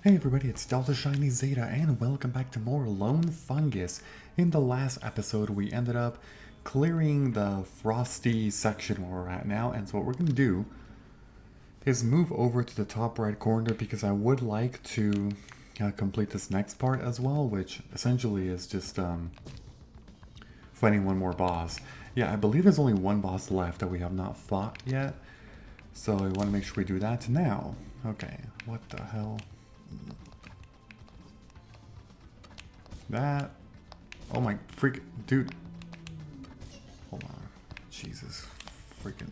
Hey everybody, it's Delta Shiny Zeta, and welcome back to more Lone Fungus. In the last episode, we ended up clearing the frosty section where we're at now, and so what we're going to do is move over to the top right corner because I would like to complete this next part as well, which essentially is just fighting one more boss. Yeah, I believe there's only one boss left that we have not fought yet, so I want to make sure we do that now. Okay, what the hell? That. Oh my freak. Dude. Hold on. Jesus. Freaking.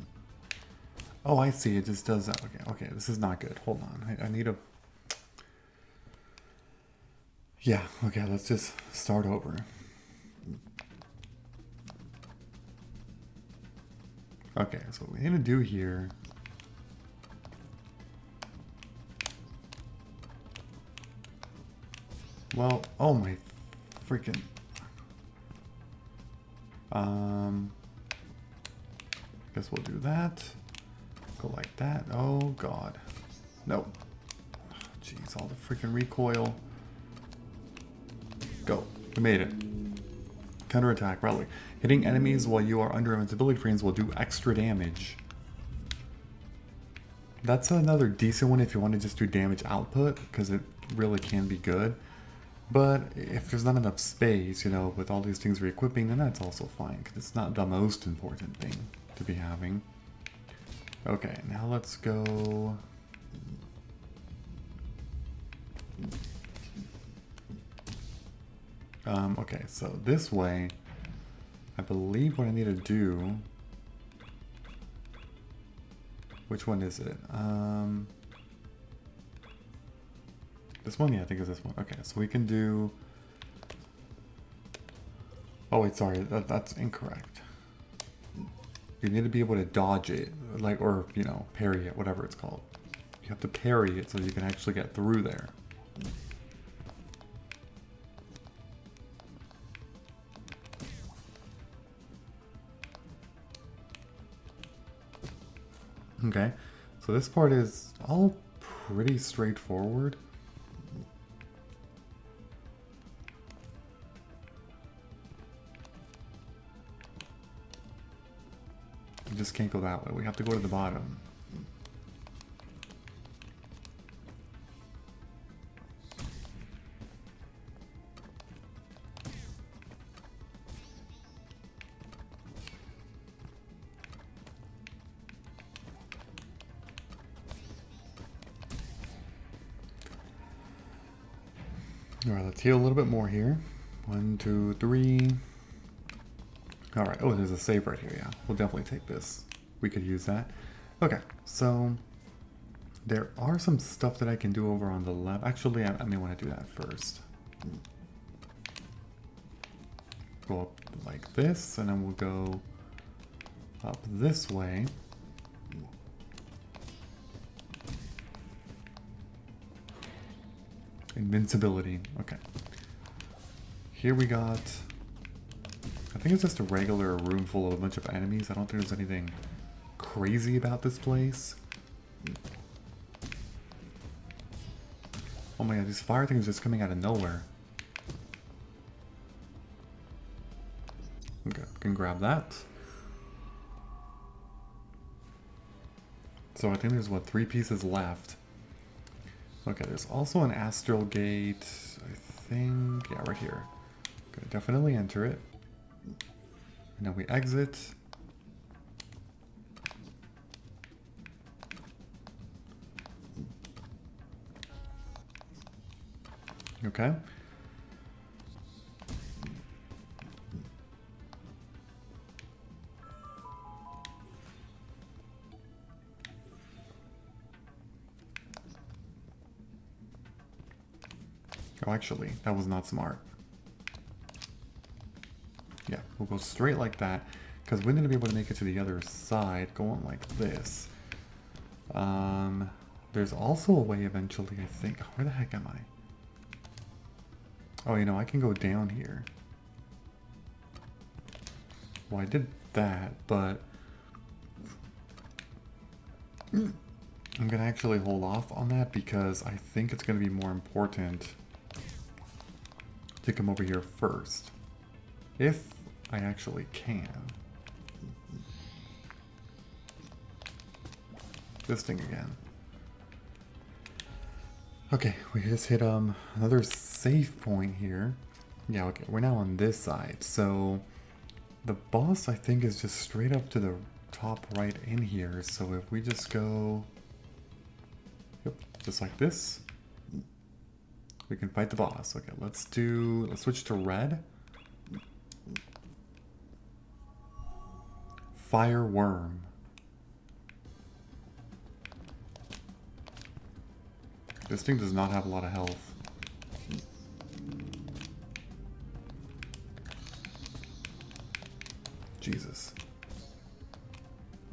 Oh, I see. It just does that. Okay, this is not good. Hold on. I need a. Yeah, okay, let's just start over. Okay, so what we need to do here. Well, oh my freaking. Guess we'll do that. Go like that. Oh god. No. Jeez, all the freaking recoil. Go. We made it. Counterattack, rally. Hitting enemies while you are under invincibility frames will do extra damage. That's another decent one if you want to just do damage output, because it really can be good. But if there's not enough space, you know, with all these things re-equipping, then that's also fine, because it's not the most important thing to be having. Okay, now let's go. Okay, so this way, I believe what I need to do. Which one is it? This one? Yeah, I think it's this one. Okay, so we can do. Oh wait, sorry, that's incorrect. You need to be able to dodge it, like, or, you know, parry it, whatever it's called. You have to parry it so you can actually get through there. Okay, so this part is all pretty straightforward. We just can't go that way. We have to go to the bottom. Alright, let's heal a little bit more here. 1, 2, 3. Alright, oh, there's a save right here, yeah. We'll definitely take this. We could use that. Okay, so there are some stuff that I can do over on the left. Actually, I may want to do that first. Go up like this, and then we'll go up this way. Invincibility. Okay. Here we got. I think it's just a regular room full of a bunch of enemies. I don't think there's anything crazy about this place. Oh my god, these fire things are just coming out of nowhere. Okay, can grab that. So I think there's, what, 3 pieces left. Okay, there's also an astral gate, I think. Yeah, right here. Gonna definitely enter it. And now we exit. Okay. Oh, actually, that was not smart. Yeah, we'll go straight like that, because we're going to be able to make it to the other side, going like this. There's also a way eventually, I think. Where the heck am I? Oh, you know, I can go down here. Well, I did that, but I'm going to actually hold off on that because I think it's going to be more important to come over here first. If I actually can. This thing again. Okay, we just hit another save point here. Yeah, okay, we're now on this side. So the boss, I think, is just straight up to the top right in here. So if we just go, yep, just like this, we can fight the boss. Okay, let's switch to red. Fire Wyrm. This thing does not have a lot of health. Jesus.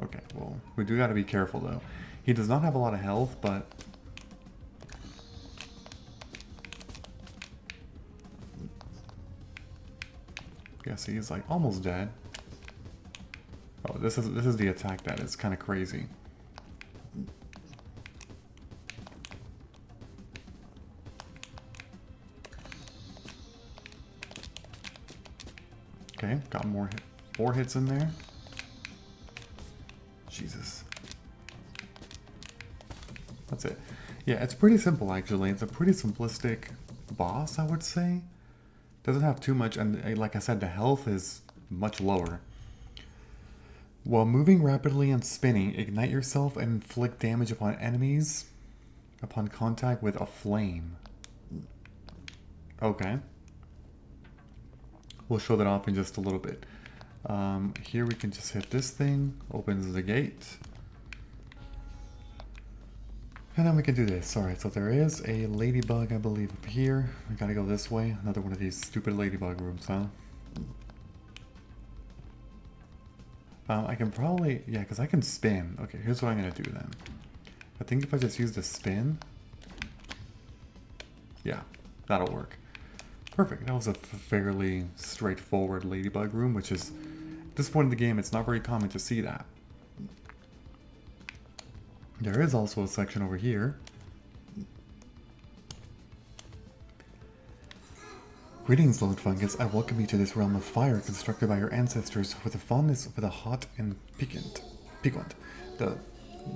Okay, well, we do gotta be careful though. He does not have a lot of health, but... yeah, see, he's like almost dead. Oh, this is the attack that is kind of crazy. Okay, got four hits in there. Jesus. That's it. Yeah, it's pretty simple actually. It's a pretty simplistic boss, I would say. Doesn't have too much, and like I said, the health is much lower. While moving rapidly and spinning, ignite yourself and inflict damage upon enemies upon contact with a flame. Okay. We'll show that off in just a little bit. Here we can just hit this thing, opens the gate. And then we can do this. Alright, so there is a ladybug, I believe, up here. We gotta go this way. Another one of these stupid ladybug rooms, huh? I can probably... yeah, because I can spin. Okay, here's what I'm gonna do then. I think if I just use the spin... yeah, that'll work. Perfect. That was a fairly straightforward ladybug room, which is... at this point in the game, it's not very common to see that. There is also a section over here. Greetings, Lord Fungus. I welcome you to this realm of fire constructed by your ancestors with a fondness for the hot and piquant.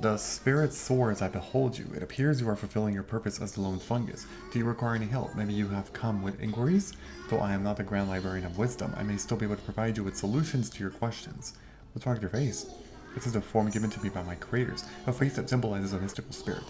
The spirit soars, I behold you. It appears you are fulfilling your purpose as the lone fungus. Do you require any help? Maybe you have come with inquiries? Though I am not the Grand Librarian of Wisdom, I may still be able to provide you with solutions to your questions. What's wrong with your face? This is a form given to me by my creators, a face that symbolizes a mystical spirit.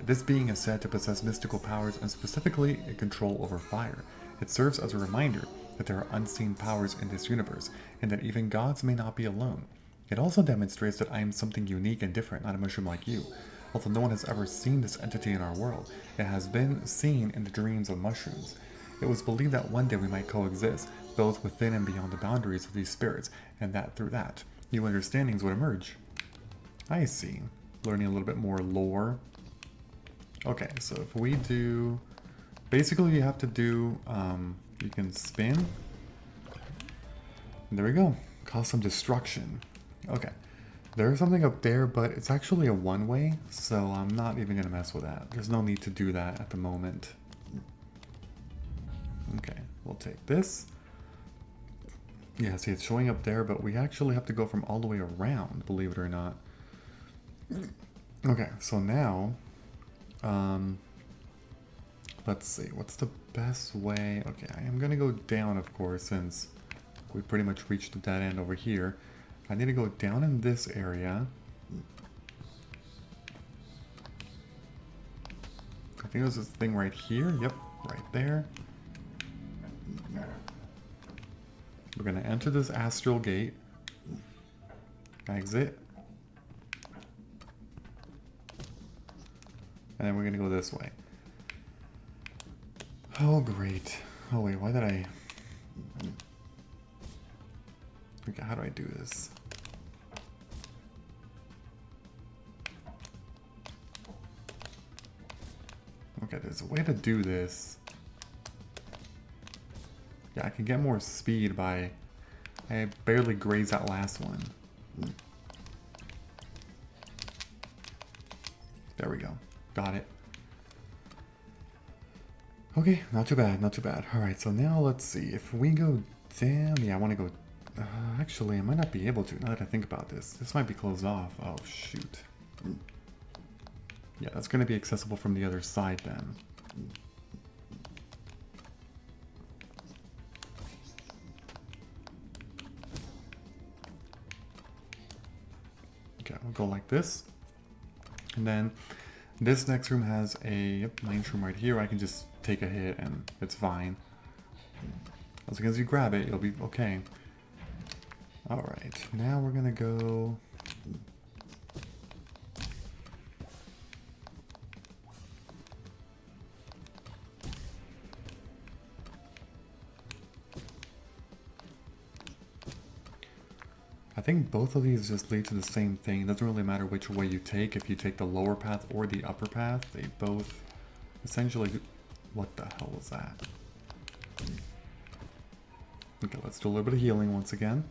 This being is said to possess mystical powers and specifically a control over fire. It serves as a reminder that there are unseen powers in this universe, and that even gods may not be alone. It also demonstrates that I am something unique and different, not a mushroom like you. Although no one has ever seen this entity in our world, it has been seen in the dreams of mushrooms. It was believed that one day we might coexist, both within and beyond the boundaries of these spirits, and that through that, new understandings would emerge. I see. Learning a little bit more lore. Okay, so if we do... basically you have to do... you can spin. There we go. Cause some destruction. Okay, there's something up there, but it's actually a one-way, so I'm not even going to mess with that. There's no need to do that at the moment. Okay, we'll take this. Yeah, see, it's showing up there, but we actually have to go from all the way around, believe it or not. Okay, so now, let's see, what's the best way? Okay, I am going to go down, of course, since we pretty much reached the dead end over here. I need to go down in this area. I think there's this thing right here. Yep, right there. We're going to enter this astral gate. Exit. And then we're going to go this way. Oh, great. Oh, wait, why did I... okay, how do I do this? Okay, there's a way to do this. Yeah, I can get more speed by... I barely grazed that last one. There we go. Got it. Okay, not too bad, not too bad. Alright, so now let's see. If we go down... Yeah, I want to go... actually, I might not be able to, now that I think about this. This might be closed off. Oh, shoot. Yeah, that's going to be accessible from the other side then. Okay, we'll go like this. And then this next room has a mine room right here. I can just take a hit and it's fine. As long as you grab it, you'll be okay. Alright, now we're gonna go... I think both of these just lead to the same thing. It doesn't really matter which way you take. If you take the lower path or the upper path, they both essentially... What the hell was that? Okay, let's do a little bit of healing once again.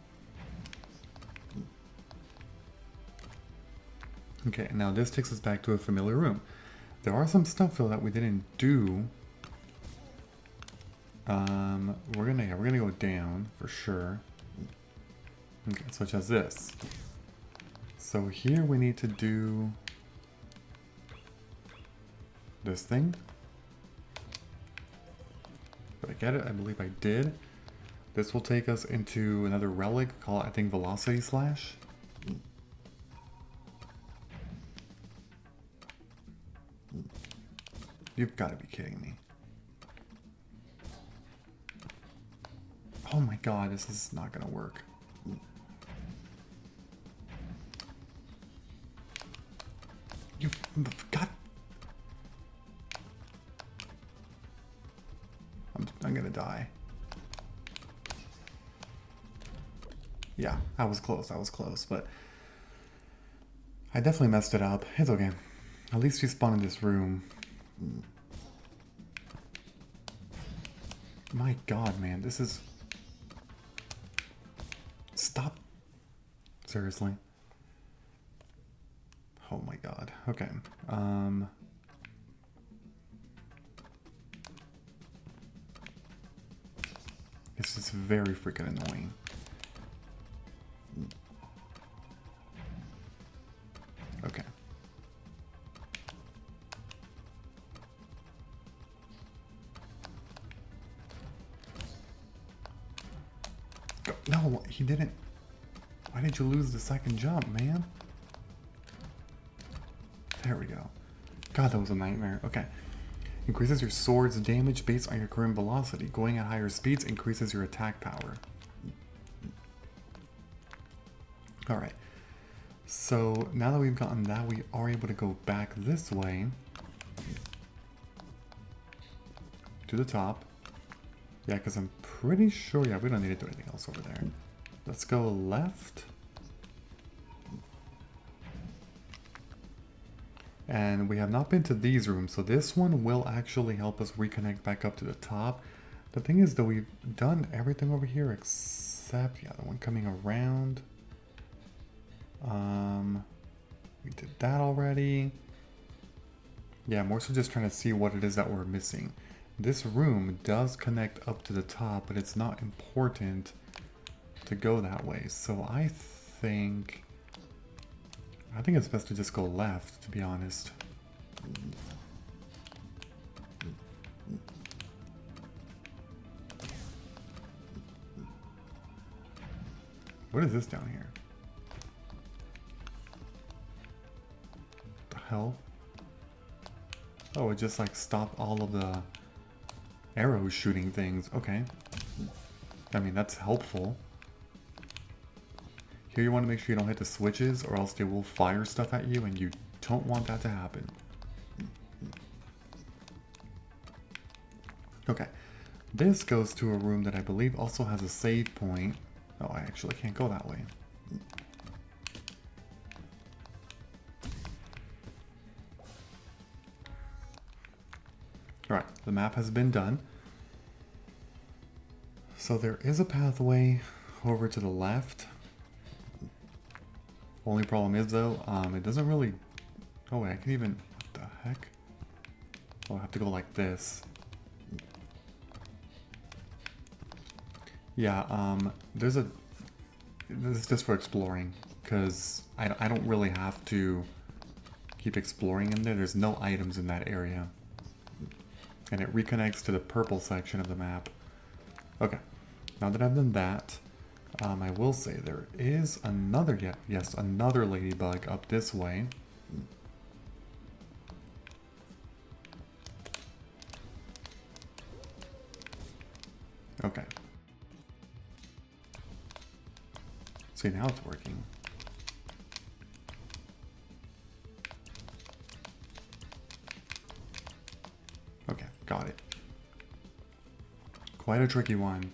Okay, now this takes us back to a familiar room. There are some stuff though that we didn't do. We're gonna go down for sure. Okay, such as this. So here we need to do this thing. Did I get it? I believe I did. This will take us into another relic called, I think, Velocity Slash. You've got to be kidding me. Oh my god, this is not going to work. You've got... I'm going to die. Yeah, I was close, but I definitely messed it up. It's okay. At least you spawned in this room. My god, man, this is... Stop. Seriously. Oh my god. Okay. This is very freaking annoying. Okay. Go. No, he didn't. Why did you lose the second jump, man? There we go. God, that was a nightmare. Okay. Increases your sword's damage based on your current velocity. Going at higher speeds increases your attack power. Alright. So now that we've gotten that, we are able to go back this way to the top. Yeah, because I'm pretty sure, yeah, we don't need to do anything else over there. Let's go left. And we have not been to these rooms, so this one will actually help us reconnect back up to the top. The thing is that we've done everything over here except, yeah, the one coming around. We did that already. Yeah, more so just trying to see what it is that we're missing. This room does connect up to the top, but it's not important to go that way. So I think it's best to just go left, to be honest. What is this down here? What the hell? Oh, it just like stopped all of the arrow shooting things. Okay. I mean, that's helpful. Here you want to make sure you don't hit the switches or else they will fire stuff at you and you don't want that to happen. Okay. This goes to a room that I believe also has a save point. Oh, I actually can't go that way. Alright, the map has been done. So there is a pathway over to the left. Only problem is though, it doesn't really... Oh wait, I can even... heck? Oh, I have to go like this. Yeah, this is just for exploring, because I don't really have to keep exploring in there. There's no items in that area. And it reconnects to the purple section of the map. Okay, now that I've done that, I will say there is another, yes, another ladybug up this way. Okay. See, now it's working. Okay, got it. Quite a tricky one.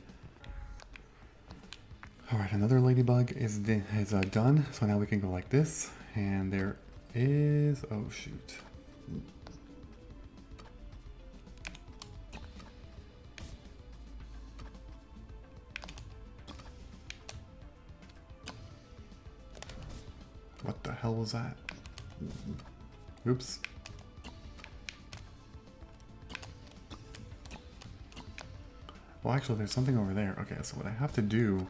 Alright, another ladybug is done, so now we can go like this, and there is... oh shoot. What the hell was that? Oops. Well, actually, there's something over there. Okay, so what I have to do...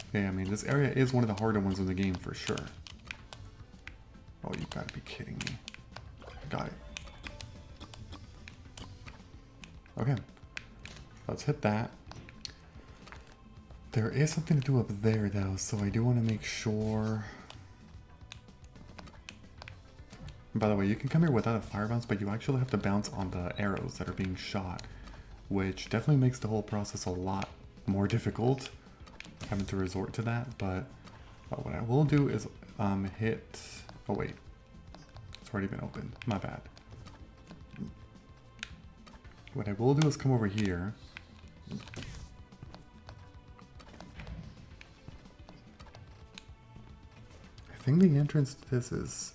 okay, I mean, this area is one of the harder ones in the game for sure. Oh, you gotta be kidding me. Got it. Okay. Let's hit that. There is something to do up there, though, so I do want to make sure... by the way, you can come here without a fire bounce, but you actually have to bounce on the arrows that are being shot, which definitely makes the whole process a lot more difficult, having to resort to that. But what I will do is hit... oh wait, it's already been opened, my bad. What I will do is come over here. I think the entrance to this is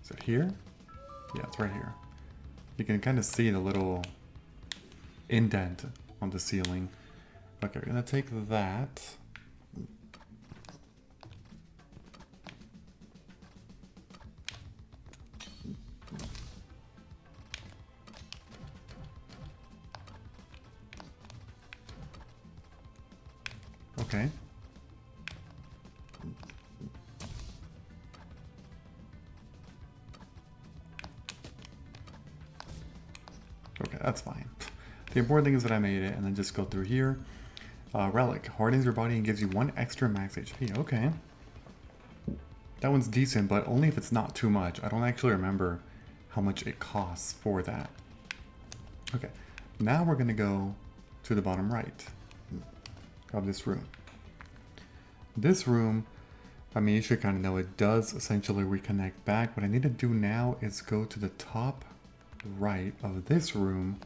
it here? Yeah, it's right here. You can kind of see the little indent on the ceiling. Okay, we're gonna take that. Okay. Okay, that's fine. The important thing is that I made it, and then just go through here. Relic. Hardens your body and gives you 1 extra max HP. Okay. That one's decent, but only if it's not too much. I don't actually remember how much it costs for that. Okay. Now we're going to go to the bottom right of this room. This room, I mean, you should kind of know it does essentially reconnect back. What I need to do now is go to the top right of this room,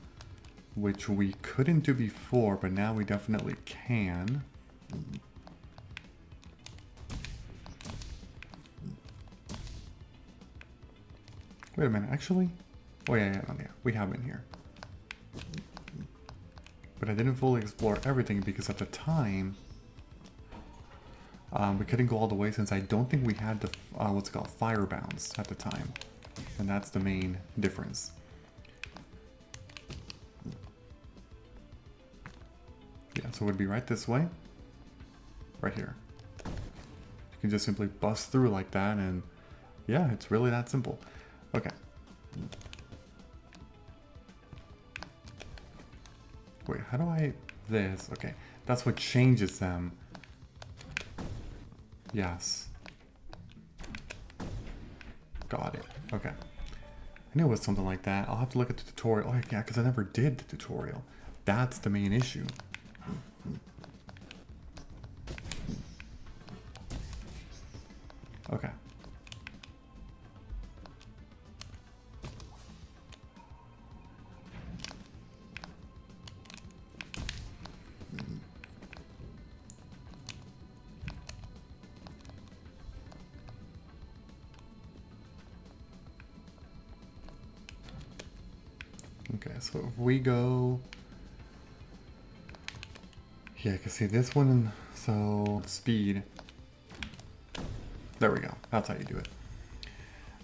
which we couldn't do before, but now we definitely can. Wait a minute, actually? Oh yeah, we have been here. But I didn't fully explore everything because at the time, we couldn't go all the way since I don't think we had the, what's it called, fire bounce at the time. And that's the main difference. Yeah, so it would be right this way. Right here. You can just simply bust through like that, and yeah, it's really that simple. Okay. Wait, how do I... this? Okay, that's what changes them. Yes. Got it. Okay. I knew it was something like that. I'll have to look at the tutorial. Oh yeah, because I never did the tutorial. That's the main issue. Okay. Okay, so if we go... yeah, I can see this one, so speed. There we go. That's how you do it.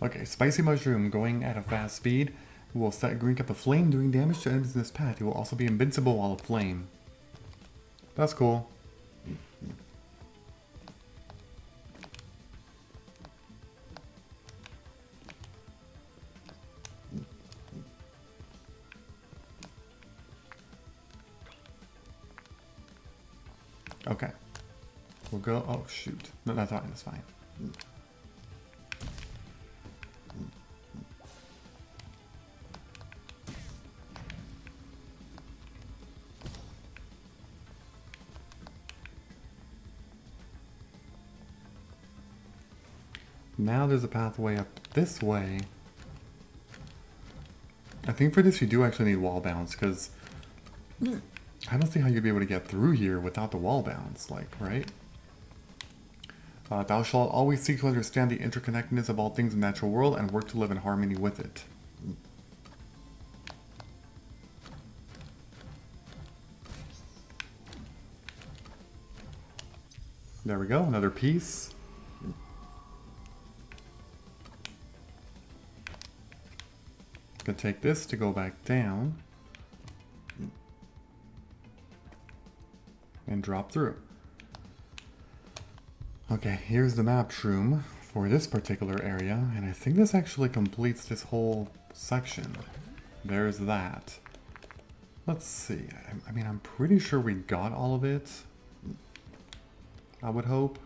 Okay, spicy mushroom going at a fast speed will set green up a flame doing damage to enemies in this path. It will also be invincible while aflame. That's cool. Okay. We'll go. Oh, shoot. No, that's fine. That's fine. Now there's a pathway up this way. I think for this you do actually need wall bounce, because I don't see how you'd be able to get through here without the wall bounce, like, right? Thou shalt always seek to understand the interconnectedness of all things in the natural world and work to live in harmony with it. There we go, another piece. Gonna take this to go back down and drop through. Okay, here's the map shroom for this particular area, and I think this actually completes this whole section. There's that. Let's see. I mean, I'm pretty sure we got all of it. I would hope.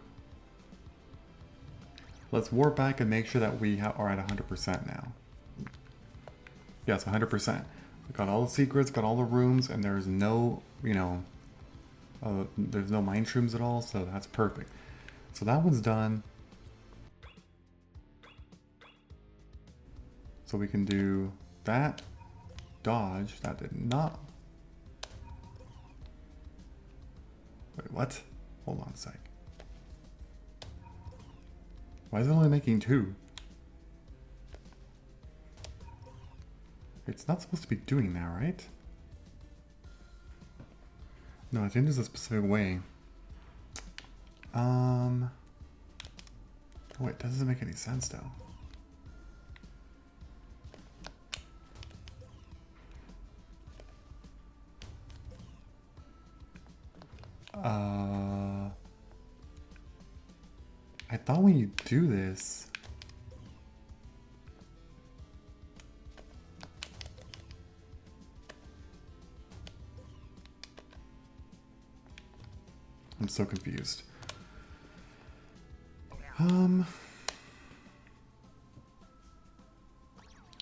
Let's warp back and make sure that we are at 100% now. Yes, 100%. We got all the secrets, got all the rooms, and there's no, you know, there's no mine shrooms at all, so that's perfect. So that one's done. So we can do that. Dodge. That did not. Wait, what? Hold on a sec. Why is it only making 2? It's not supposed to be doing that, right? No, I think there's a specific way. Wait, that doesn't make any sense though. I thought when you do this, I'm so confused.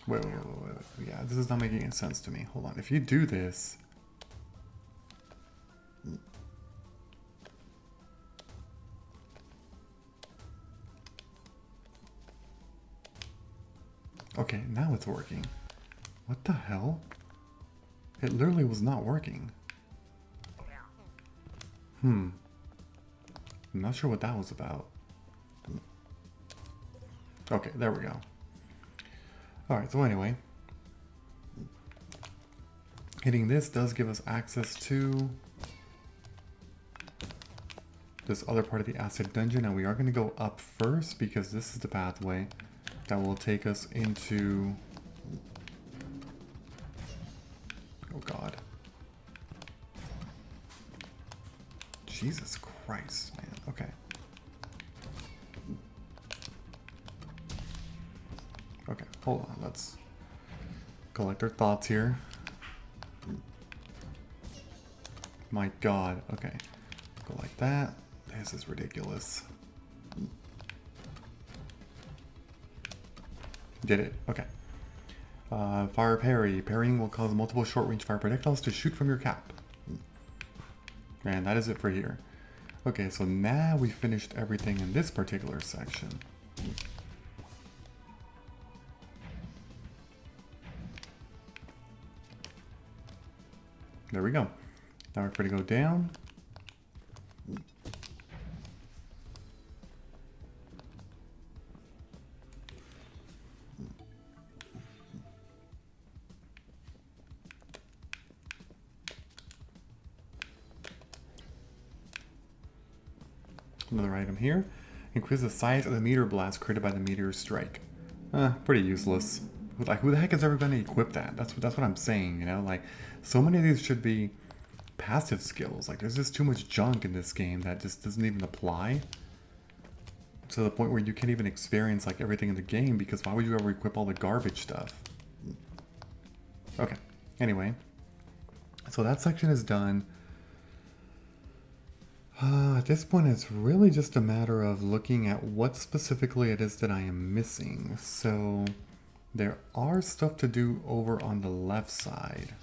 Wait. Yeah, this is not making any sense to me. Hold on. If you do this, okay, now it's working. What the hell? It literally was not working. I'm not sure what that was about. Okay, there we go. Alright, so anyway. Hitting this does give us access to this other part of the acid dungeon. And we are going to go up first because this is the pathway that will take us into... Oh god. Jesus Christ, man. Okay. Okay, hold on. Let's collect our thoughts here. My god. Okay. Go like that. This is ridiculous. Did it. Okay. Fire parry. Parrying will cause multiple short-range fire projectiles to shoot from your cap. And that is it for here. Okay, so now we finished everything in this particular section. There we go. Now we're free to go down. Another item here. Increase the size of the meteor blast created by the meteor strike. Pretty useless. Like, who the heck is ever going to equip that? That's what I'm saying, you know? Like, so many of these should be passive skills. Like, there's just too much junk in this game that just doesn't even apply. To the point where you can't even experience, like, everything in the game, because why would you ever equip all the garbage stuff? Okay. Anyway. So that section is done. At this point, it's really just a matter of looking at what specifically it is that I am missing. So there are stuff to do over on the left side.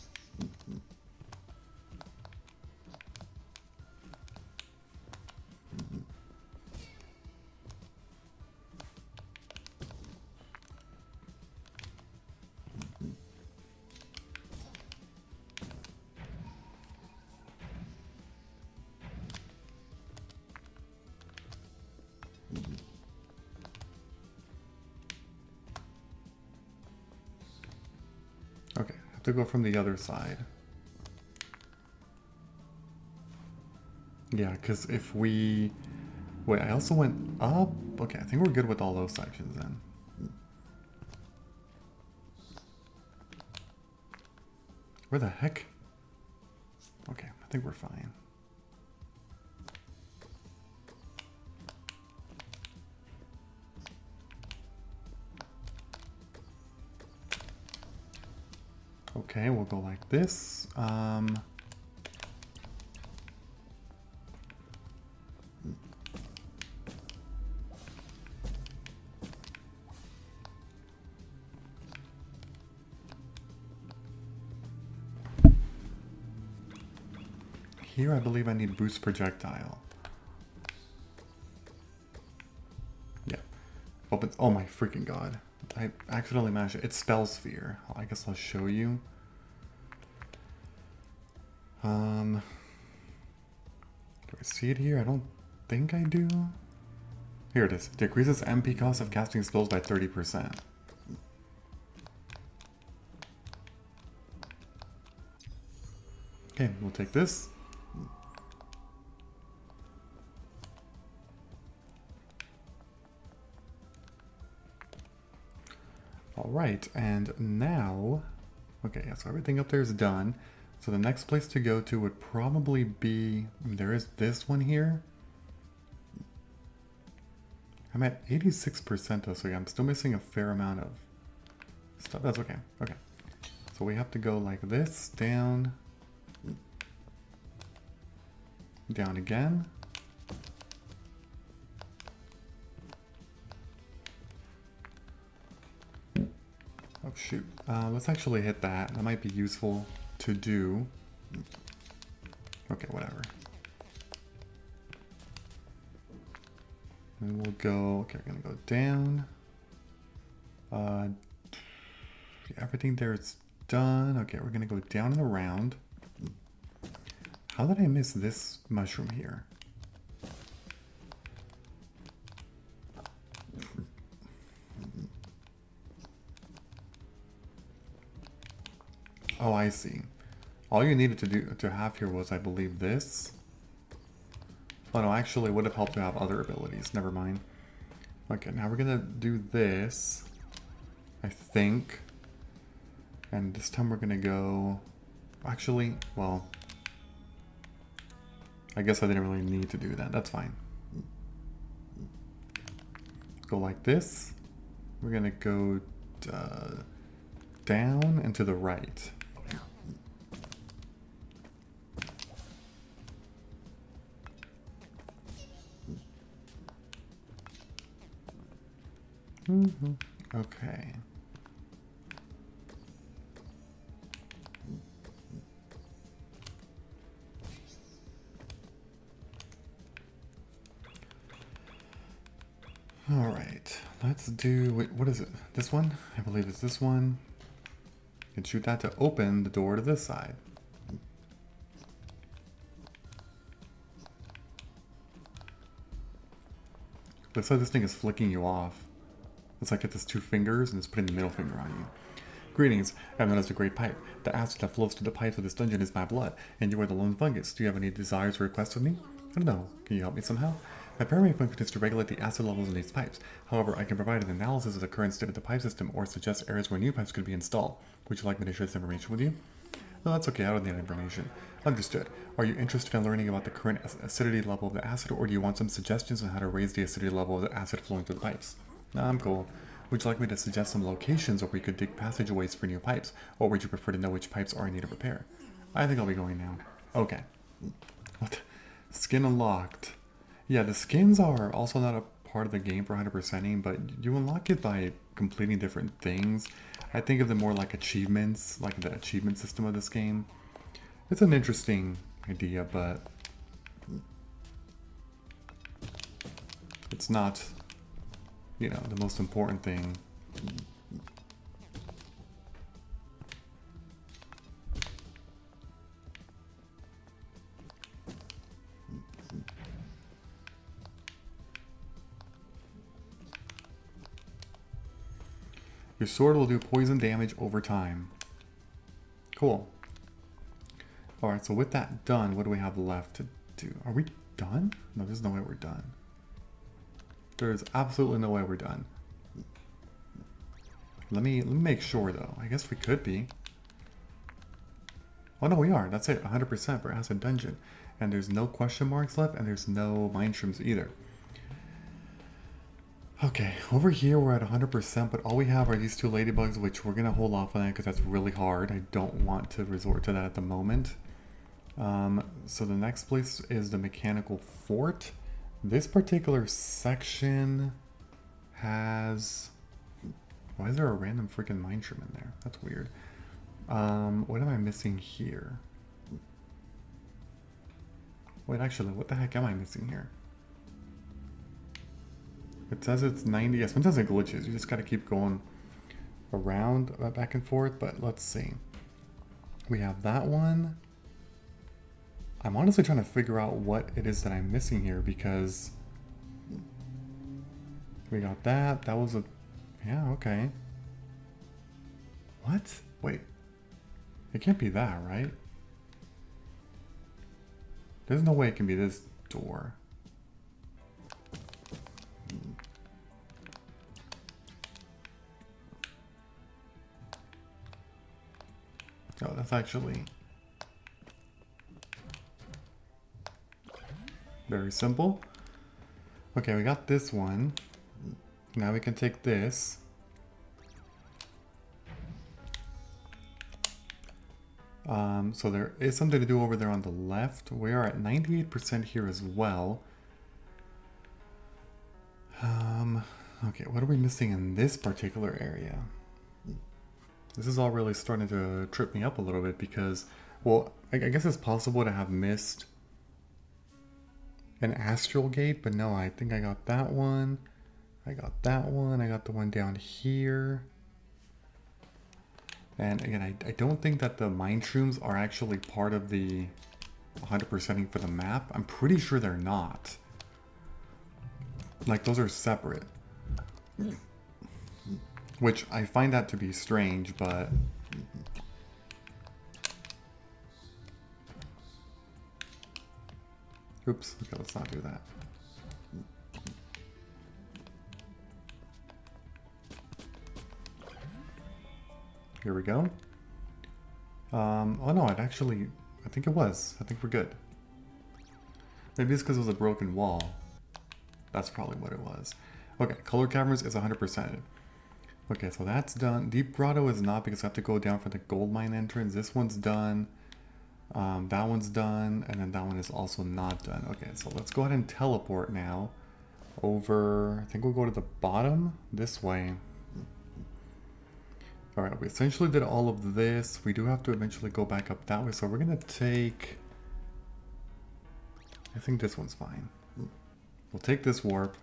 Okay, I have to go from the other side. Yeah, because if we... Wait, I also went up? Okay, I think we're good with all those sections then. Where the heck? Okay, I think we're fine. Okay, we'll go like this. Here, I believe I need boost projectile. Yeah. Open. Oh my freaking god. I accidentally mashed it. It's Spell Sphere. I guess I'll show you. Do I see it here? I don't think I do. Here it is. Decreases MP cost of casting spells by 30%. Okay, we'll take this. Alright, and now... Okay, yeah, so everything up there is done. So the next place to go to would probably be... There is this one here. I'm at 86% though, so yeah, I'm still missing a fair amount of stuff. That's okay. Okay. So we have to go like this, down. Down again. Oh shoot. Let's actually hit that. That might be useful to do. Okay, whatever. And we'll go, okay, we're gonna go down. Yeah, everything there is done. Okay, we're gonna go down and around. How did I miss this mushroom here? Oh, I see. All you needed to have here was, I believe, this. Oh no, actually, it would have helped to have other abilities. Never mind. Okay, now we're gonna do this, I think. And this time we're gonna go... Actually, well... I guess I didn't really need to do that. That's fine. Go like this. We're gonna go down and to the right. Okay. All right, let's do, wait, what is it? This one? I believe it's this one. You can shoot that to open the door to this side. Looks like this thing is flicking you off. It's like it has two fingers and it's putting the middle finger on you. Greetings, I've noticed a great pipe. The acid that flows through the pipes of this dungeon is my blood, and you are the lone fungus. Do you have any desires or requests of me? I don't know. Can you help me somehow? My primary function is to regulate the acid levels in these pipes. However, I can provide an analysis of the current state of the pipe system or suggest areas where new pipes could be installed. Would you like me to share this information with you? No, that's okay, I don't need information. Understood. Are you interested in learning about the current acidity level of the acid, or do you want some suggestions on how to raise the acidity level of the acid flowing through the pipes? No, I'm cool. Would you like me to suggest some locations where we could dig passageways for new pipes, or would you prefer to know which pipes are in need of repair? I think I'll be going now. Okay. What? Skin unlocked. Yeah, the skins are also not a part of the game for 100%ing, but you unlock it by completing different things. I think of them more like achievements, like the achievement system of this game. It's an interesting idea, but it's not, you know, the most important thing. Your sword will do poison damage over time. Cool. Alright, so with that done, what do we have left to do? Are we done? No, there's no way we're done. There's absolutely no way we're done. Let me make sure though. I guess we could be. Oh no, we are. That's it. 100% for Acid Dungeon. And there's no question marks left, and there's no mine shrooms either. Okay, over here we're at 100%, but all we have are these two ladybugs, which we're going to hold off on that because that's really hard. I don't want to resort to that at the moment. So the next place is the mechanical fort. This particular section has... Why is there a random freaking mine shroom in there? That's weird. What am I missing here? Wait, actually, what the heck am I missing here? It says it's 90. Yeah, sometimes it glitches. You just gotta keep going around, back and forth, but let's see. We have that one. I'm honestly trying to figure out what it is that I'm missing here because we got that. That was a... Yeah, okay. What? Wait. It can't be that, right? There's no way it can be this door. Oh, that's actually very simple. Okay, we got this one. Now we can take this. So there is something to do over there on the left. We are at 98% here as well. Okay, what are we missing in this particular area? This is all really starting to trip me up a little bit because, well, I guess it's possible to have missed an astral gate, but no, I think I got that one. I got that one. I got the one down here. And again, I don't think that the mine shrooms are actually part of the 100%ing for the map. I'm pretty sure they're not. Like, those are separate. Which I find that to be strange, but... Oops, okay, let's not do that. Here we go. Oh no, it actually, I think it was. I think we're good. Maybe it's because it was a broken wall. That's probably what it was. Okay, color cameras is 100%. Okay, so that's done. Deep Grotto is not because I have to go down for the gold mine entrance. This one's done. That one's done. And then that one is also not done. Okay, so let's go ahead and teleport now over. I think we'll go to the bottom this way. Alright, we essentially did all of this. We do have to eventually go back up that way. So we're going to take... I think this one's fine. We'll take this warp.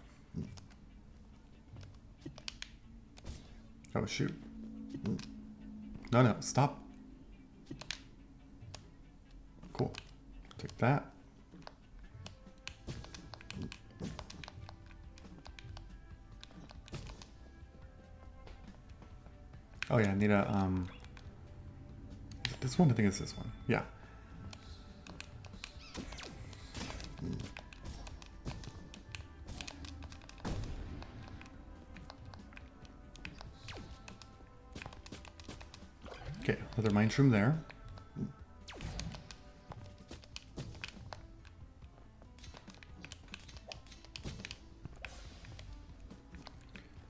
Oh, shoot. No, no, stop. Cool. Take that. Oh yeah, I need a, is it this one? I think it's this one. Yeah. Okay, another mine shroom there.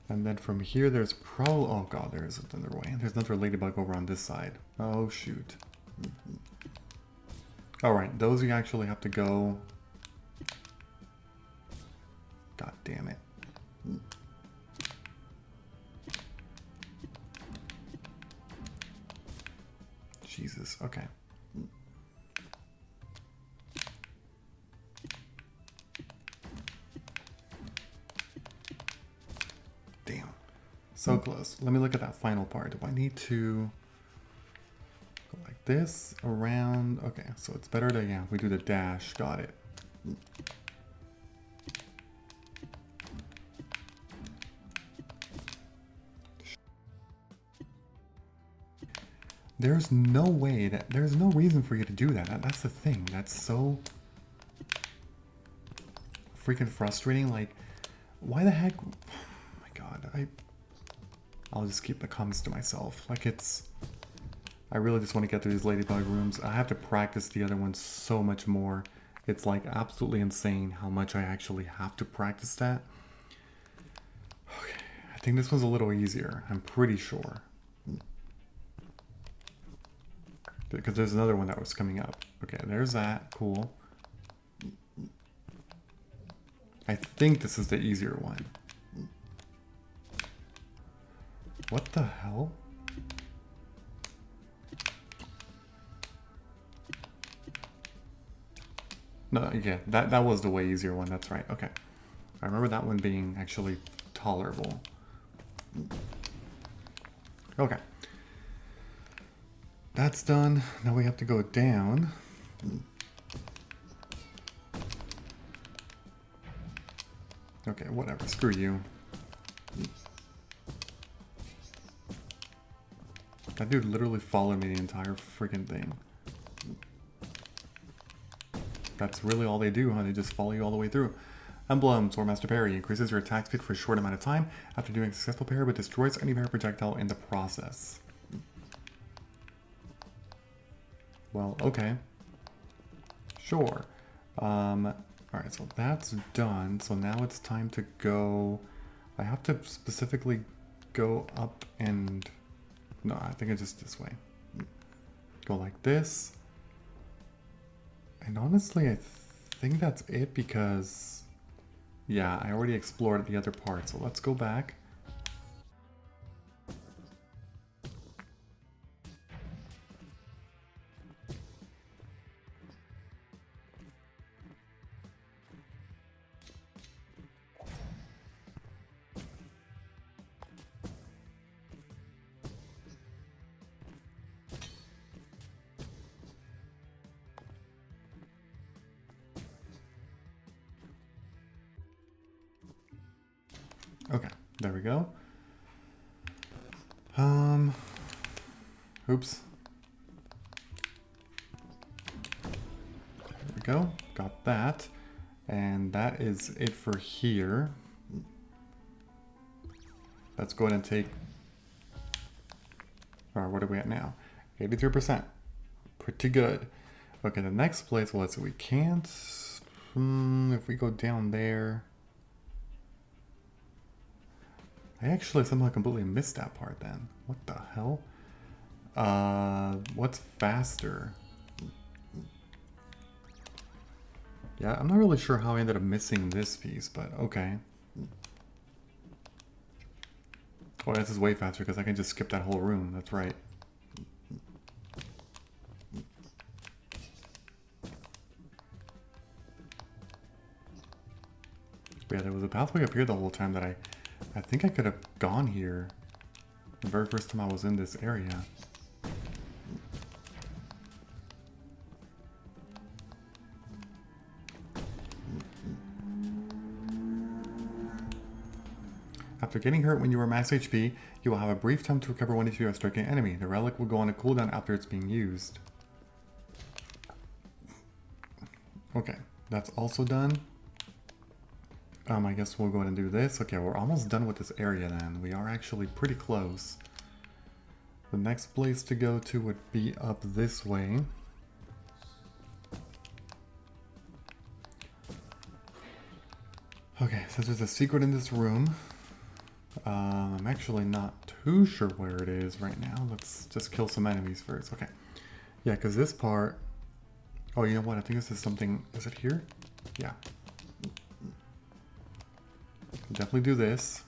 And then from here, there's probably... Oh god, there is another way. There's another ladybug over on this side. Oh shoot. Alright, those you actually have to go... God damn it. Jesus, okay. Damn. So close. Let me look at that final part. Do I need to go like this, around? Okay, so it's better to, yeah, we do the dash. Got it. There's no way that, there's no reason for you to do that. That's the thing. That's so freaking frustrating. Like, why the heck? Oh my god, I'll just keep the comments to myself. Like, it's, I really just want to get through these ladybug rooms. I have to practice the other ones so much more. It's like absolutely insane how much I actually have to practice that. Okay, I think this one's a little easier. I'm pretty sure. Because there's another one that was coming up. Okay, there's that. Cool. I think this is the easier one. What the hell? No, yeah, that was the way easier one. That's right. Okay. I remember that one being actually tolerable. Okay. That's done. Now we have to go down. Okay, whatever. Screw you. That dude literally followed me the entire freaking thing. That's really all they do, huh? They just follow you all the way through. Emblem, Swordmaster Parry. Increases your attack speed for a short amount of time after doing a successful parry, but destroys any parry projectile in the process. Well, okay. Sure. Alright, so that's done. So now it's time to go... I have to specifically go up and... No, I think it's just this way. Go like this. And honestly, I think that's it because... Yeah, I already explored the other part. So let's go back. Okay, there we go. Oops. There we go. Got that. And that is it for here. Let's go ahead and take... Alright, what are we at now? 83%. Pretty good. Okay, the next place, well, let's see, we can't... if we go down there... I actually somehow completely missed that part then. What the hell? What's faster? Yeah, I'm not really sure how I ended up missing this piece, but okay. Oh, this is way faster because I can just skip that whole room. That's right. But yeah, there was a pathway up here the whole time that I think I could have gone here the very first time I was in this area. After getting hurt when you were max HP, you will have a brief time to recover 1 HP by striking an enemy. The relic will go on a cooldown after it's being used. Okay, that's also done. I guess we'll go ahead and do this. Okay, we're almost done with this area then. We are actually pretty close. The next place to go to would be up this way. Okay, so there's a secret in this room. I'm actually not too sure where it is right now. Let's just kill some enemies first. Okay. Yeah, because this part... Oh, you know what? I think this is something... Is it here? Yeah. Definitely do this.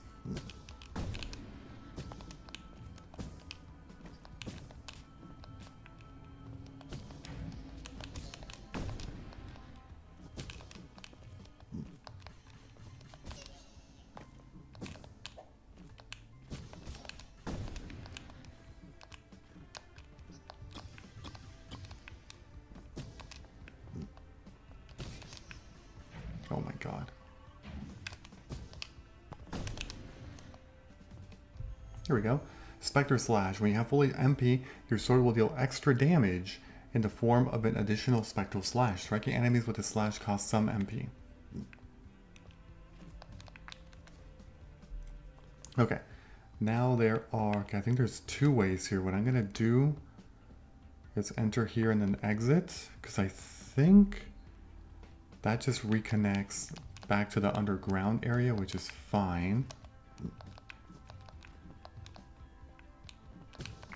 Oh my god. Here we go. Spectre Slash. When you have fully MP, your sword will deal extra damage in the form of an additional Spectral Slash. Striking enemies with a slash costs some MP. Okay. Now there are... Okay, I think there's 2 ways here. What I'm going to do is enter here and then exit. Because I think that just reconnects back to the underground area, which is fine.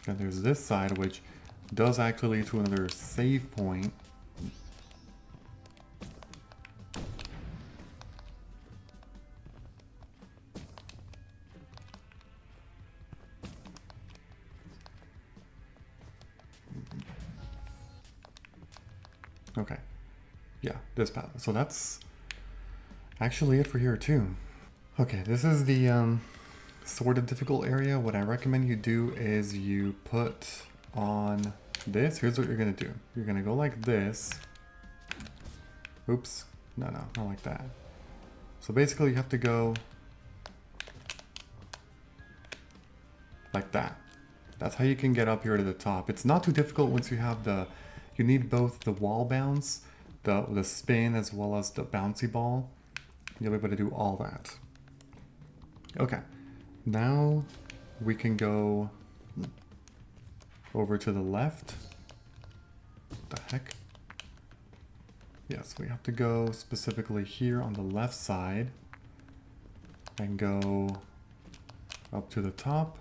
And there's this side, which does actually lead to another save point. Okay. Yeah, this path. So that's actually it for here too. Okay, this is the sort of difficult area. What I recommend you do is you put on this. Here's what you're gonna do. You're gonna go like this. Oops. No, not like that. So basically you have to go like that. That's how you can get up here to the top. It's not too difficult once you have the... You need both the wall bounce, the spin, as well as the bouncy ball. You'll be able to do all that. Okay. Now we can go over to the left. What the heck? Yes, we have to go specifically here on the left side and go up to the top.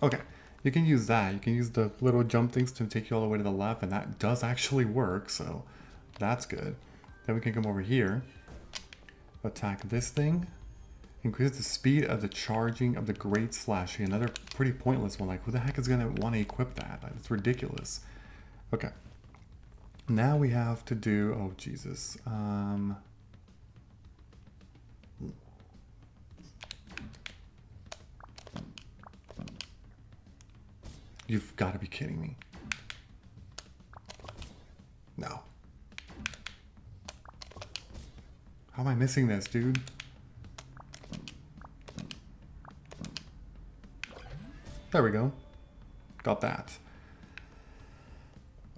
Okay, you can use that. You can use the little jump things to take you all the way to the left, and that does actually work, so that's good. Then we can come over here, attack this thing, increase the speed of the charging of the Great Slashing. Another pretty pointless one. Like, who the heck is going to want to equip that? It's ridiculous. Okay. Now we have to do... Oh, Jesus. You've got to be kidding me. No. How am I missing this, dude? There we go. Got that.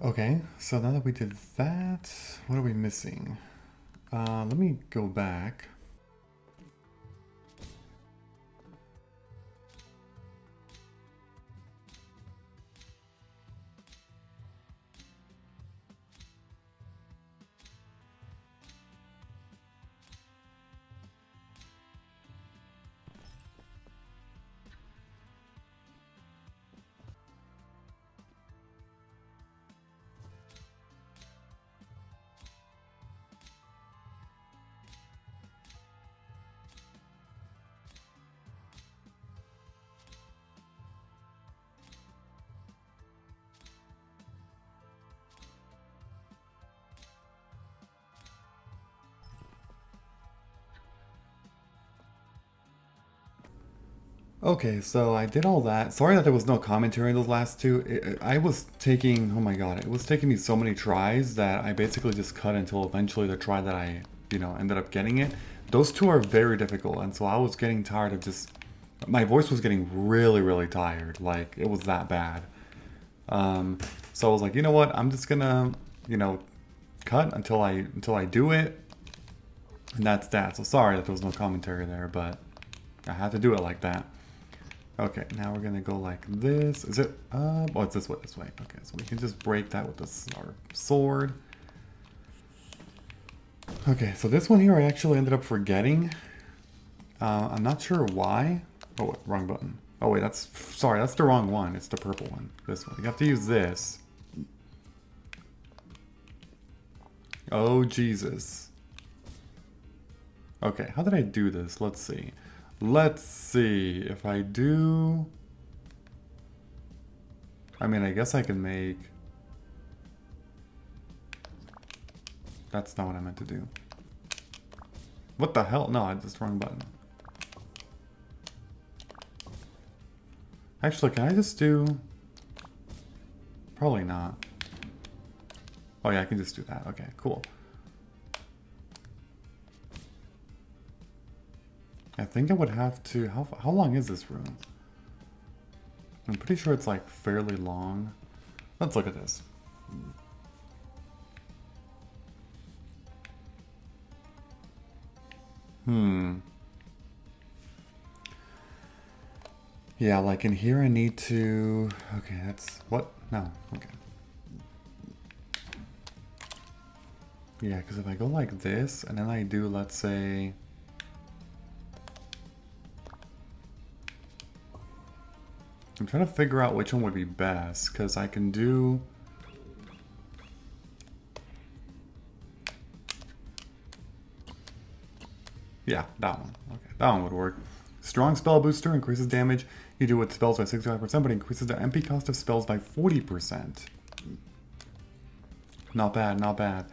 Okay, so now that we did that, what are we missing? Let me go back. Okay, so I did all that. Sorry that there was no commentary in those last two. I was taking, oh my god, it was taking me so many tries that I basically just cut until eventually the try that I, ended up getting it. Those two are very difficult, and so I was getting tired of just, my voice was getting really, really tired. Like, it was that bad. So I was like, you know what, I'm just gonna, cut until I do it. And that's that. So sorry that there was no commentary there, but I had to do it like that. Okay, now we're gonna go like this. Is it? Oh, it's this way. This way. Okay, so we can just break that with our sword. Okay, so this one here I actually ended up forgetting. I'm not sure why. Oh, wait, wrong button. Oh wait, sorry, that's the wrong one. It's the purple one. This one. You have to use this. Oh Jesus. Okay, how did I do this? Let's see. Let's see if I do. I mean, I guess I can make. That's not what I meant to do. What the hell? No, I just wrong button. Actually, can I just do... Probably not. Oh yeah, I can just do that. Okay, cool. I think I would have to... How long is this room? I'm pretty sure it's like fairly long. Let's look at this. Yeah, like in here I need to... Okay, that's... What? No. Okay. Yeah, because if I go like this, and then I do, let's say... I'm trying to figure out which one would be best, because I can do... Yeah, that one. Okay, that one would work. Strong spell booster increases damage you do with spells by 65%, but increases the MP cost of spells by 40%. Not bad, not bad.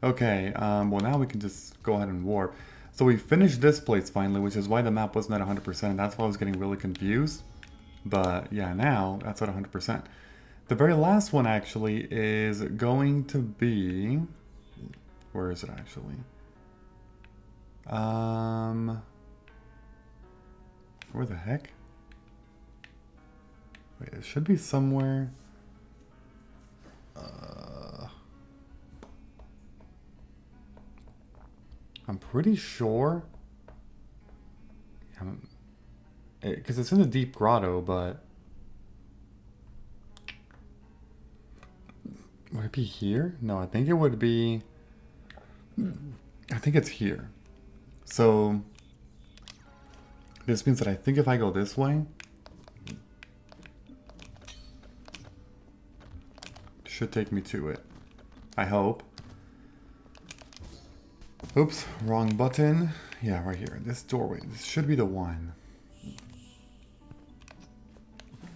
Okay, well now we can just go ahead and warp. So we finished this place finally, which is why the map wasn't at 100%, and that's why I was getting really confused. But yeah, now that's at 100%. The very last one actually is going to be... Where is it actually? Where the heck? Wait, it should be somewhere. I'm pretty sure. Because it's in the deep grotto, but would it be here? No, I think it would be. I think it's here. So this means that I think if I go this way, it should take me to it. I hope. Oops, wrong button. Yeah, right here. This doorway. This should be the one.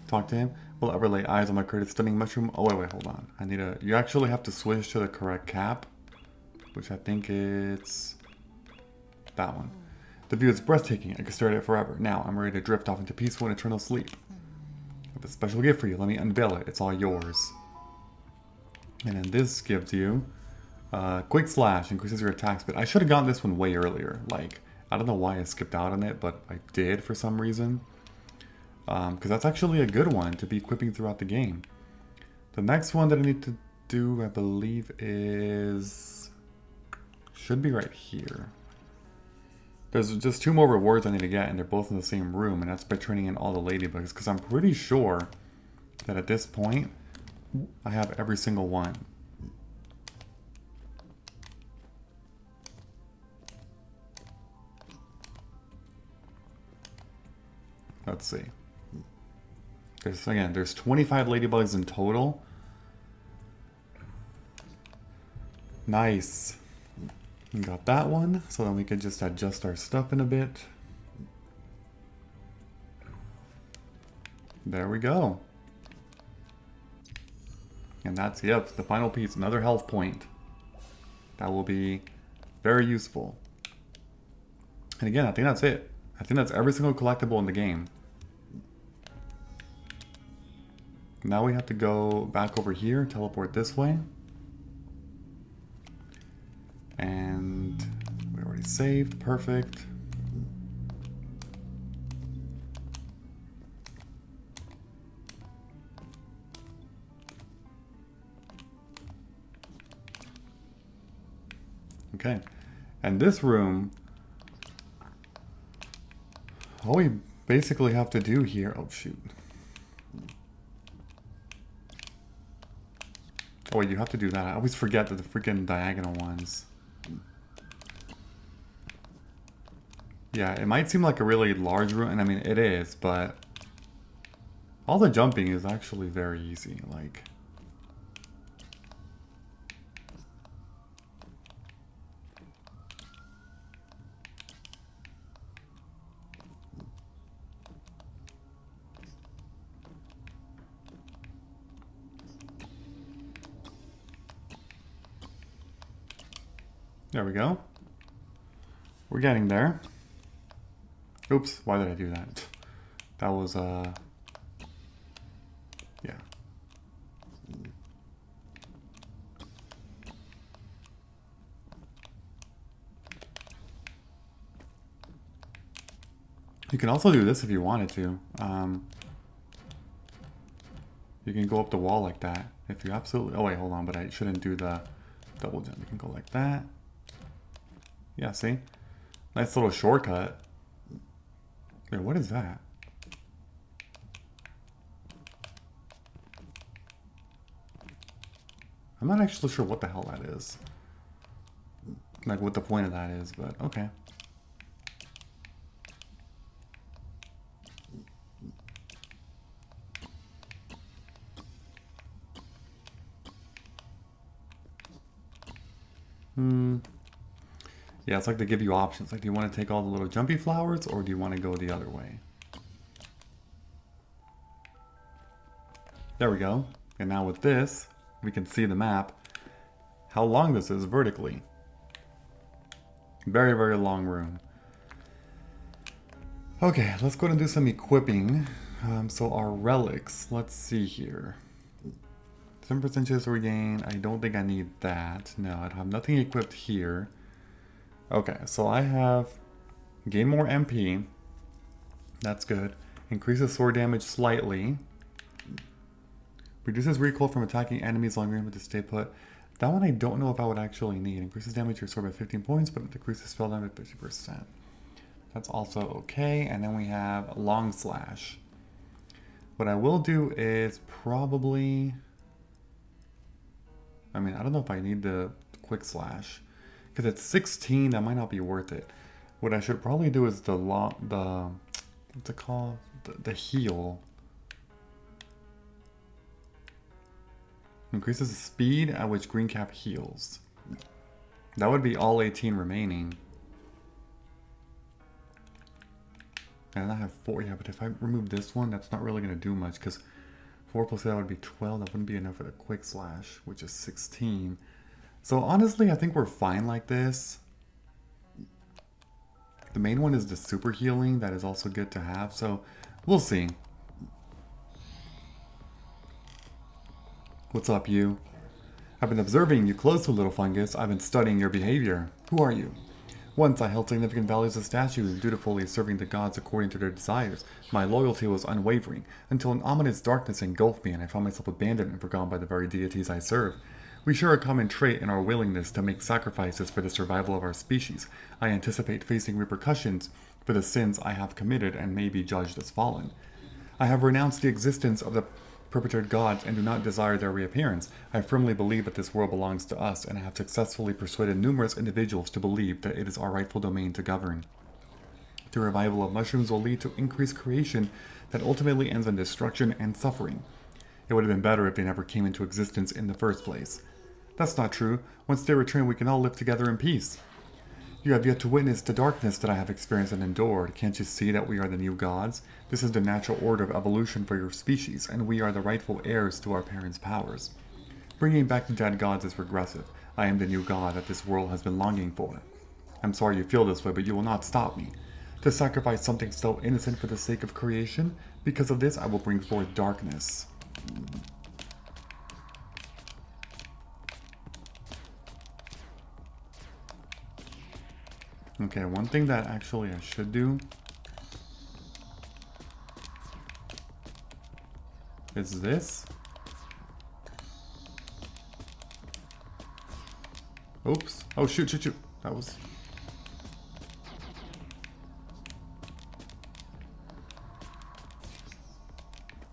Talk to him. Will ever lay eyes on my creative stunning mushroom? Oh, wait, hold on. I need a... You actually have to switch to the correct cap, which I think it's that one. The view is breathtaking. I could stare at it forever. Now, I'm ready to drift off into peaceful and eternal sleep. I have a special gift for you. Let me unveil it. It's all yours. And then this gives you... Quick Slash increases your attack speed. I should have gotten this one way earlier. Like, I don't know why I skipped out on it, but I did for some reason. Because that's actually a good one to be equipping throughout the game. The next one that I need to do, I believe, is... Should be right here. There's just 2 more rewards I need to get, and they're both in the same room, and that's by turning in all the ladybugs. Because I'm pretty sure that at this point, I have every single one. Let's see. There's 25 ladybugs in total. Nice. We got that one, so then we can just adjust our stuff in a bit. There we go. And that's, yep, the final piece, another health point. That will be very useful. And again, I think that's it. I think that's every single collectible in the game. Now we have to go back over here, teleport this way. And we already saved, perfect. Okay. And this room, all we basically have to do here... Oh, shoot. Oh, wait, you have to do that. I always forget that the freaking diagonal ones. Yeah, it might seem like a really large room, and I mean, it is, but... all the jumping is actually very easy, like... There we go. We're getting there. Oops, why did I do that? That was, yeah. You can also do this if you wanted to. You can go up the wall like that. If you absolutely... oh wait, hold on, but I shouldn't do the double jump. You can go like that. Yeah, see? Nice little shortcut. Wait, what is that? I'm not actually sure what the hell that is. Like, what the point of that is, but okay. Yeah, it's like they give you options. Like, do you want to take all the little jumpy flowers, or do you want to go the other way? There we go. And now with this, we can see the map, how long this is vertically. Very, very long room. Okay, let's go and do some equipping. So our relics, let's see here. 10% chance to regain. I don't think I need that. No, I have nothing equipped here. Okay, so I have gain more MP. That's good. Increases sword damage slightly. Reduces recoil from attacking enemies long range with the stay put. That one I don't know if I would actually need. Increases damage to your sword by 15 points, but it decreases spell damage by 50%. That's also okay. And then we have long slash. What I will do is probably... I mean, I don't know if I need the quick slash. Because at 16, that might not be worth it. What I should probably do is what's it called? The heal. Increases the speed at which green cap heals. That would be all 18 remaining. And I have 4, yeah, but if I remove this one, that's not really going to do much, because 4 plus that would be 12. That wouldn't be enough for the quick slash, which is 16. So honestly, I think we're fine like this. The main one is the super healing. That is also good to have, so we'll see. What's up, you? I've been observing you closely, little fungus. I've been studying your behavior. Who are you? Once I held significant values as statues, dutifully serving the gods according to their desires. My loyalty was unwavering, until an ominous darkness engulfed me and I found myself abandoned and forgotten by the very deities I serve. We share a common trait in our willingness to make sacrifices for the survival of our species. I anticipate facing repercussions for the sins I have committed and may be judged as fallen. I have renounced the existence of the perpetrated gods and do not desire their reappearance. I firmly believe that this world belongs to us, and I have successfully persuaded numerous individuals to believe that it is our rightful domain to govern. The revival of mushrooms will lead to increased creation that ultimately ends in destruction and suffering. It would have been better if they never came into existence in the first place. That's not true. Once they return, we can all live together in peace. You have yet to witness the darkness that I have experienced and endured. Can't you see that we are the new gods? This is the natural order of evolution for your species, and we are the rightful heirs to our parents' powers. Bringing back the dead gods is regressive. I am the new god that this world has been longing for. I'm sorry you feel this way, but you will not stop me. To sacrifice something so innocent for the sake of creation? Because of this, I will bring forth darkness. Okay, one thing that actually I should do is this. Oops. Oh, shoot, shoot, shoot. That was...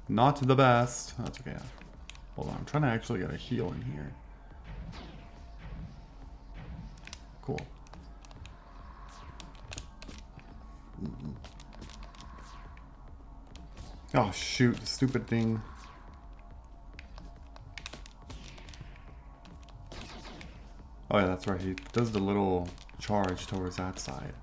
not the best. That's okay. Hold on. I'm trying to actually get a heal in here. Cool. Oh, shoot. Stupid thing. Oh, yeah, that's right. He does the little charge towards that side.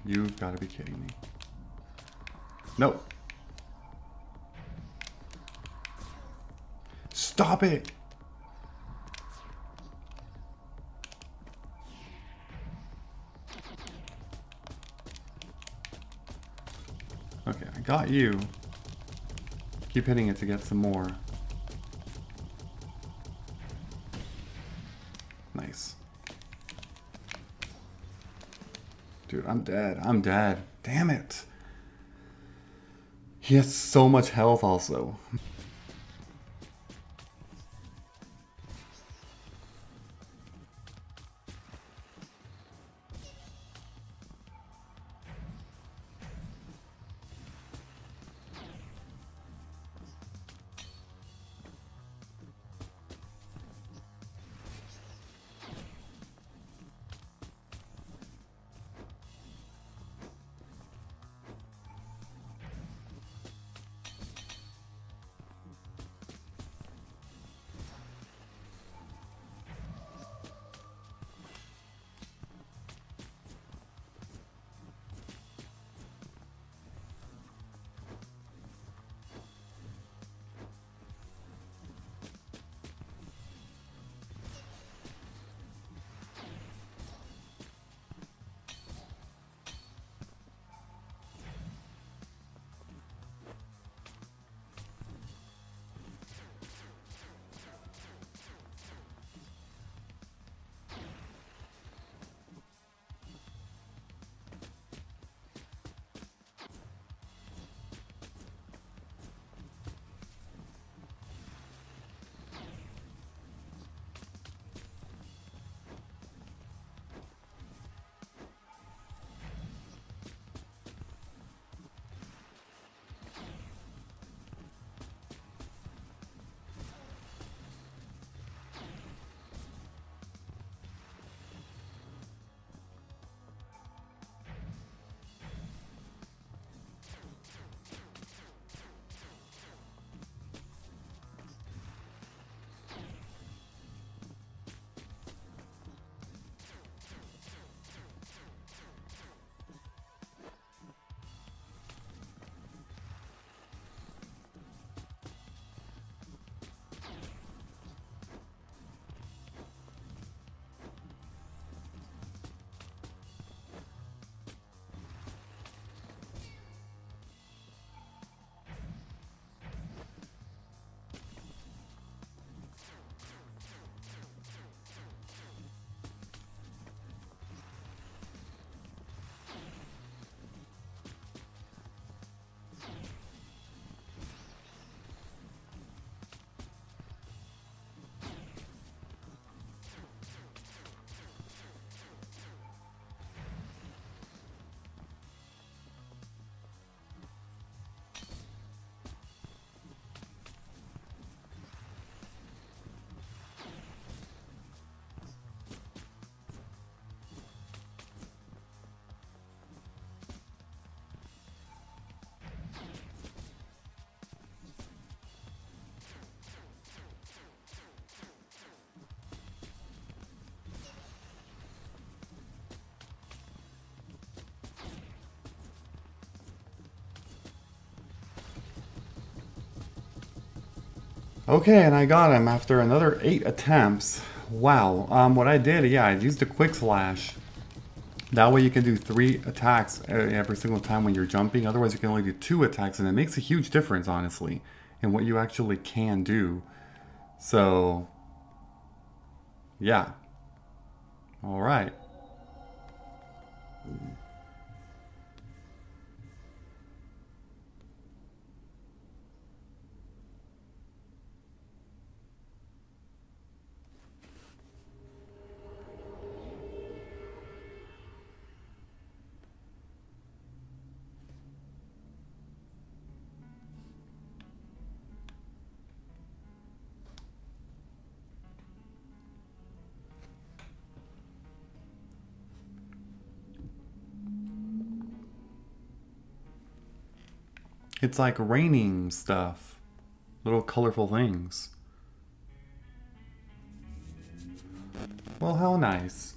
You've got to be kidding me. Nope. Stop it! Okay, I got you. Keep hitting it to get some more. Nice. Dude, I'm dead. I'm dead. Damn it. He has so much health also. Okay, and I got him after another 8 attempts. Wow. What I did, yeah, I used a quick slash. That way you can do 3 attacks every single time when you're jumping. Otherwise you can only do 2 attacks, and it makes a huge difference, honestly, in what you actually can do. So, yeah. Alright. It's like raining stuff. Little colorful things. Well, how nice.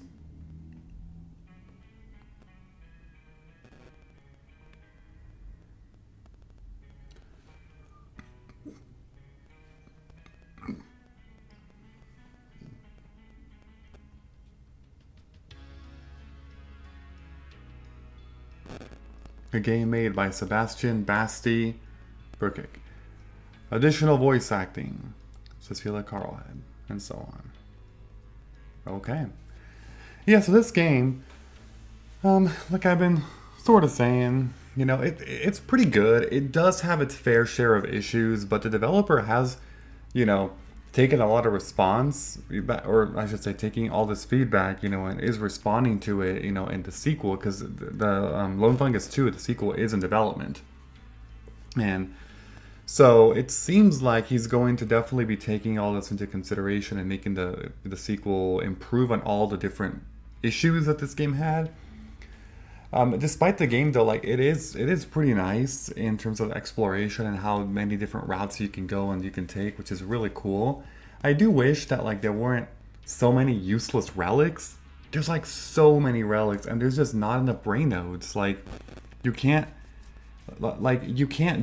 A game made by Sebastian Basti Burkick. Additional voice acting. Cecilia Carlhead. And so on. Okay. Yeah, so this game, like I've been sort of saying, you know, it's pretty good. It does have its fair share of issues, but the developer has, you know, taken a lot of response, or I should say, taking all this feedback, you know, and is responding to it, you know, in the sequel, because the Lone Fungus 2, the sequel, is in development. And so it seems like he's going to definitely be taking all this into consideration and making the sequel improve on all the different issues that this game had. Despite the game though, like it is pretty nice in terms of exploration and how many different routes you can go and you can take, which is really cool. I do wish that like there weren't so many useless relics. There's like so many relics and there's just not enough brain nodes. Like you can't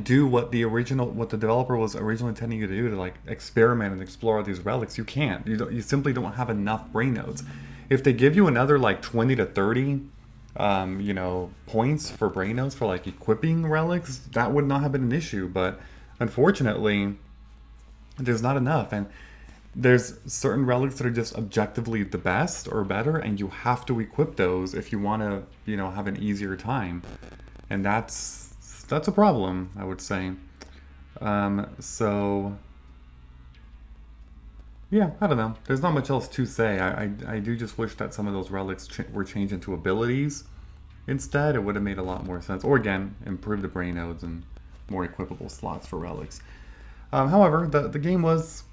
do what the developer was originally intending you to do, to like experiment and explore these relics. You can't. You simply don't have enough brain nodes. If they give you another like 20 to 30 you know, points for brain nodes for like equipping relics, that would not have been an issue, but unfortunately there's not enough, and there's certain relics that are just objectively the best or better, and you have to equip those if you want to, you know, have an easier time, and that's a problem, I would say. So yeah, I don't know. There's not much else to say. I do just wish that some of those relics were changed into abilities instead. It would have made a lot more sense. Or again, improve the brain nodes and more equipable slots for relics. However, the game was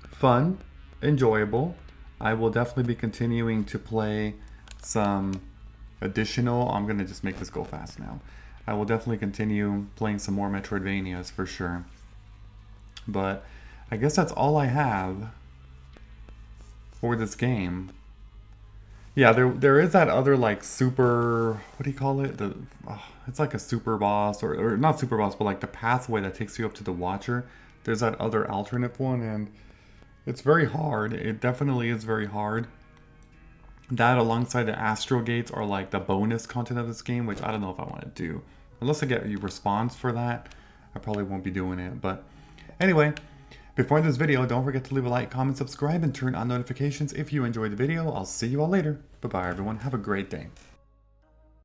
fun, enjoyable. I will definitely be continuing to play some additional... I'm going to just make this go fast now. I will definitely continue playing some more Metroidvanias for sure. But I guess that's all I have for this game. Yeah, there is that other like super, what do you call it? It's like a super boss, or not super boss, but like the pathway that takes you up to the Watcher. There's that other alternate one, and it's very hard. It definitely is very hard. That alongside the Astral Gates are like the bonus content of this game, which I don't know if I want to do. Unless I get a response for that, I probably won't be doing it. But anyway, before this video, don't forget to leave a like, comment, subscribe, and turn on notifications if you enjoyed the video. I'll see you all later. Bye-bye, everyone. Have a great day.